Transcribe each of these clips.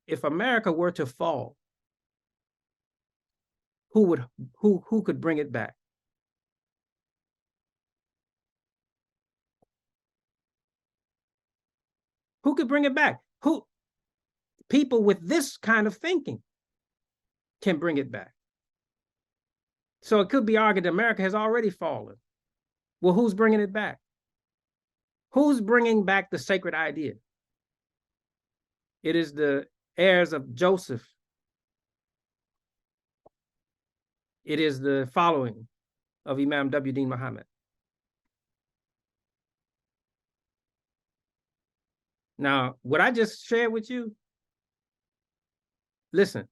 if America were to fall, who could bring it back? Who could bring it back? Who? People with this kind of thinking can bring it back. So it could be argued that America has already fallen. Well, who's bringing it back? Who's bringing back the sacred idea? It is the heirs of Joseph. It is the following of Imam W.D. Muhammad. Now, what I just shared with you, listen,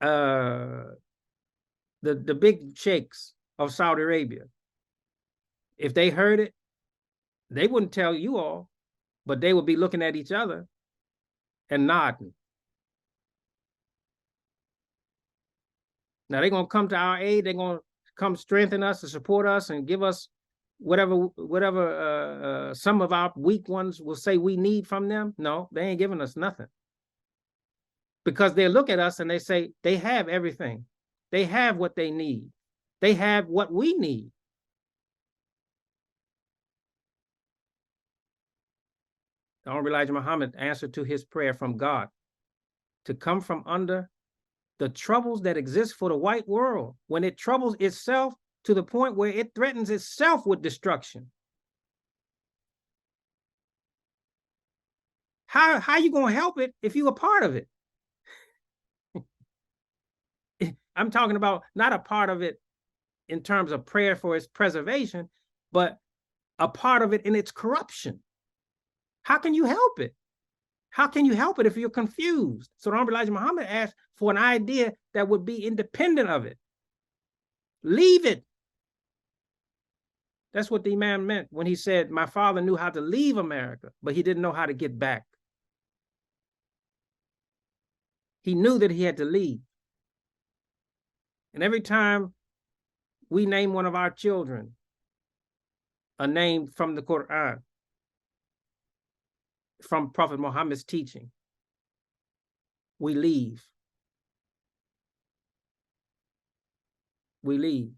the big sheikhs of Saudi Arabia, if they heard it, they wouldn't tell you all, but they would be looking at each other and nodding. Now they're going to come to our aid. They're going to come strengthen us and support us and give us whatever some of our weak ones will say we need from them. No, they ain't giving us nothing. Because they look at us and they say they have everything. They have what they need. They have what we need. The Honorable Elijah Muhammad answered to his prayer from God to come from under the troubles that exist for the white world when it troubles itself to the point where it threatens itself with destruction. How are you going to help it if you're a part of it? I'm talking about not a part of it in terms of prayer for its preservation, but a part of it in its corruption. How can you help it? How can you help it if you're confused? So the Honorable Elijah Muhammad asked for an idea that would be independent of it. Leave it. That's what the Imam meant when he said, my father knew how to leave America, but he didn't know how to get back. He knew that he had to leave. And every time we name one of our children a name from the Quran, from Prophet Muhammad's teaching, we leave. We leave.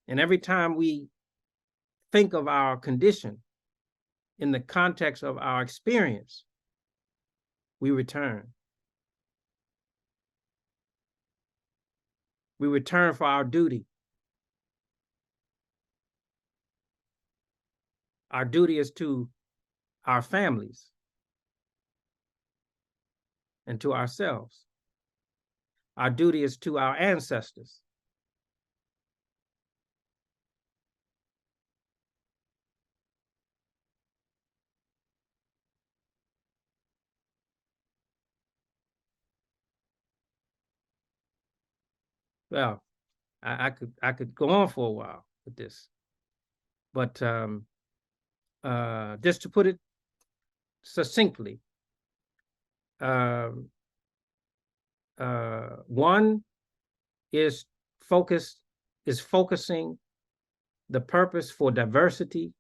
And every time we think of our condition in the context of our experience, we return. We return for our duty. Our duty is to our families and to ourselves. Our duty is to our ancestors. Well, I could go on for a while with this, but just to put it succinctly, one is focusing the purpose for diversity,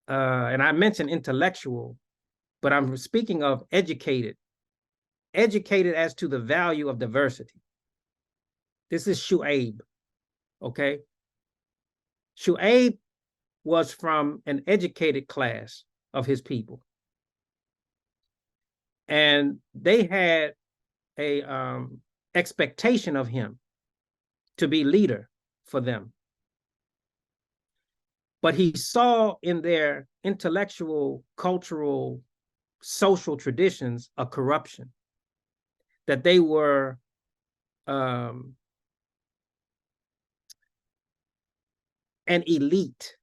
and I mentioned intellectual, but I'm speaking of educated as to the value of diversity. This is Shu'aib, okay? Shu'aib was from an educated class of his people. And they had a expectation of him to be leader for them. But he saw in their intellectual, cultural, social traditions a corruption, that they were an elite.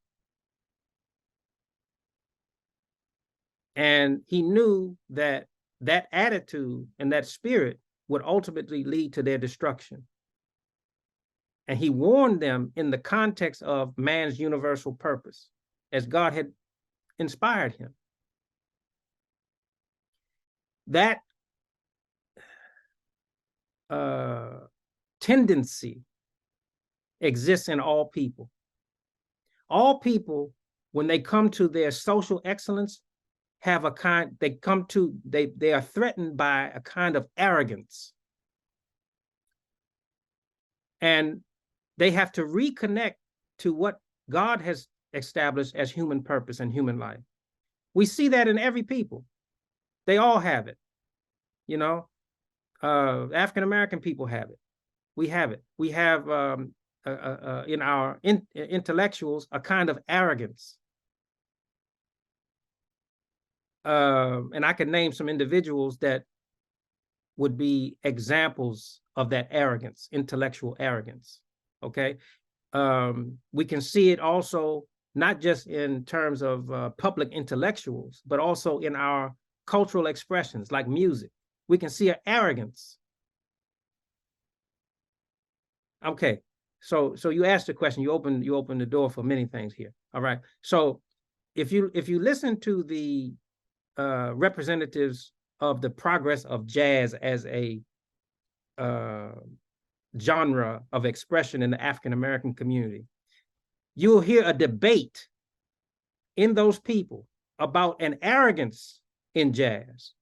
And he knew that that attitude and that spirit would ultimately lead to their destruction. And he warned them in the context of man's universal purpose, as God had inspired him. That tendency exists in all people. All people when they come to their social excellence, have a kind, they are threatened by a kind of arrogance. And they have to reconnect to what God has established as human purpose and human life. We see that in every people. They all have it. You know, African-American people have it. We have it. We have in our intellectuals a kind of arrogance. And I could name some individuals that would be examples of that arrogance, intellectual arrogance. Okay. We can see it also not just in terms of public intellectuals, but also in our cultural expressions like music. We can see an arrogance. Okay, so you asked the question, you open the door for many things here. All right. So if you listen to the representatives of the progress of jazz as a genre of expression in the African-American community, you'll hear a debate in those people about an arrogance in jazz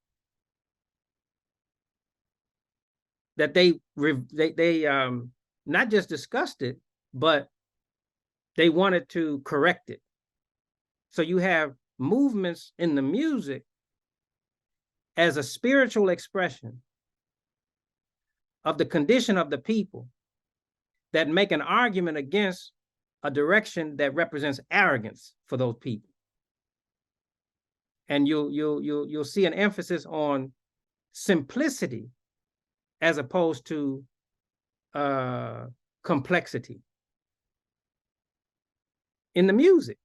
that they not just discussed it, but they wanted to correct it. So you have movements in the music as a spiritual expression of the condition of the people that make an argument against a direction that represents arrogance for those people. And you'll see an emphasis on simplicity as opposed to complexity in the music.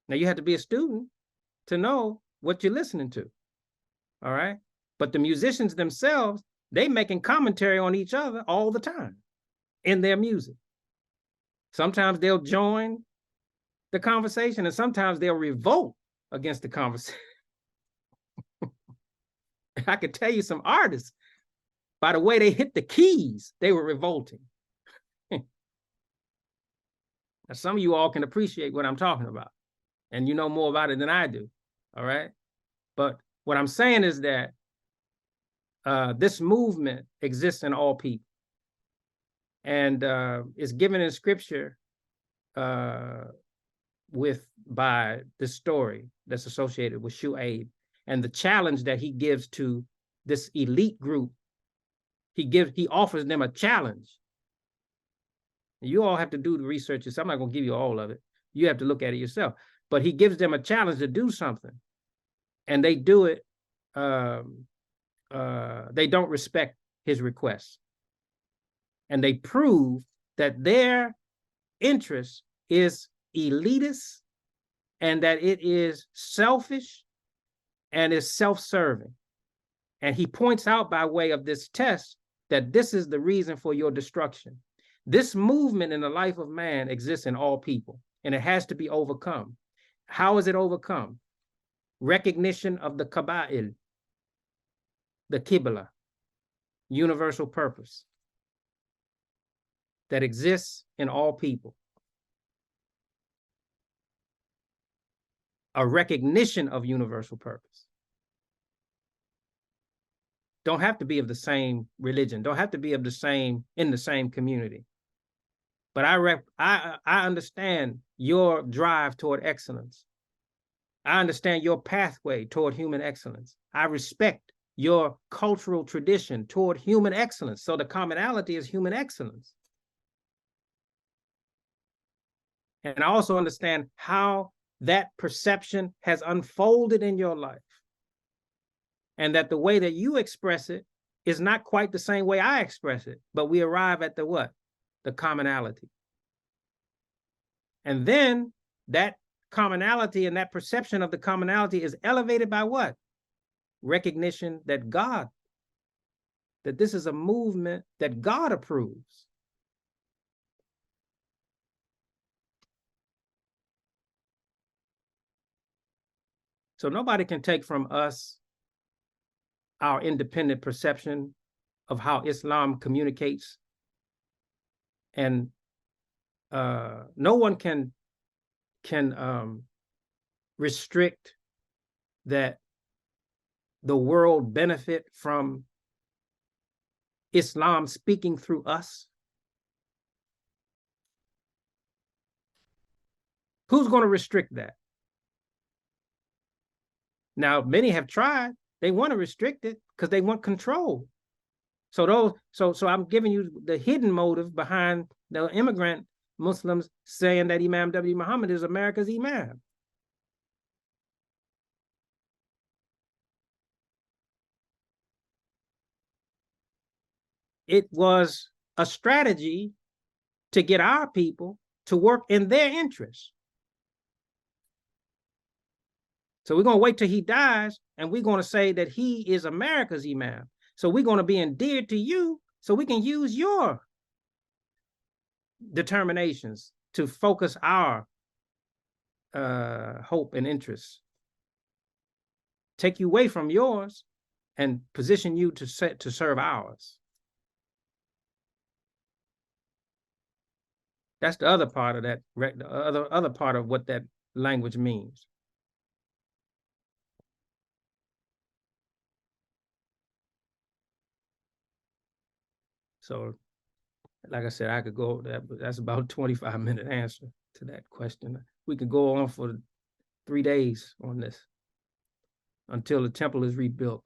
Now you have to be a student to know what you're listening to. All right. But the musicians themselves, they making commentary on each other all the time in their music. Sometimes they'll join the conversation and sometimes they'll revolt against the conversation. I could tell you some artists, by the way they hit the keys, they were revolting. Now, some of you all can appreciate what I'm talking about, and you know more about it than I do, all right? But what I'm saying is that this movement exists in all people, and is given in scripture by this story that's associated with Shu'aib, and the challenge that he gives to this elite group. He offers them a challenge. You all have to do the research yourself. I'm not going to give you all of it. You have to look at it yourself. But he gives them a challenge to do something, and they do it. They don't respect his requests, and they prove that their interest is elitist and that it is selfish and is self-serving. And he points out by way of this test that this is the reason for your destruction. This movement in the life of man exists in all people, and it has to be overcome. How is it overcome? Recognition of the Kaba'il, the Qibla, universal purpose that exists in all people. A recognition of universal purpose. Don't have to be of the same religion, don't have to be of the same, in the same community. But I understand your drive toward excellence. I understand your pathway toward human excellence. I respect your cultural tradition toward human excellence. So the commonality is human excellence. And I also understand how that perception has unfolded in your life, and that the way that you express it is not quite the same way I express it, but we arrive at the what? The commonality. And then that commonality and that perception of the commonality is elevated by what? Recognition that that this is a movement that God approves. So nobody can take from us our independent perception of how Islam communicates and no one can restrict that the world benefit from Islam speaking through us. Who's going to restrict that? Now, many have tried. They want to restrict it because they want control. So I'm giving you the hidden motive behind the immigrant Muslims saying that Imam W. Muhammad is America's Imam. It was a strategy to get our people to work in their interests. So we're going to wait till he dies, and we're going to say that he is America's Imam. So we're going to be endeared to you so we can use your determinations to focus our hope and interests. Take you away from yours and position you to serve ours. That's the other part of that, the other part of what that language means. So, like I said, I could go, that's about a 25-minute answer to that question. We could go on for 3 days on this until the temple is rebuilt.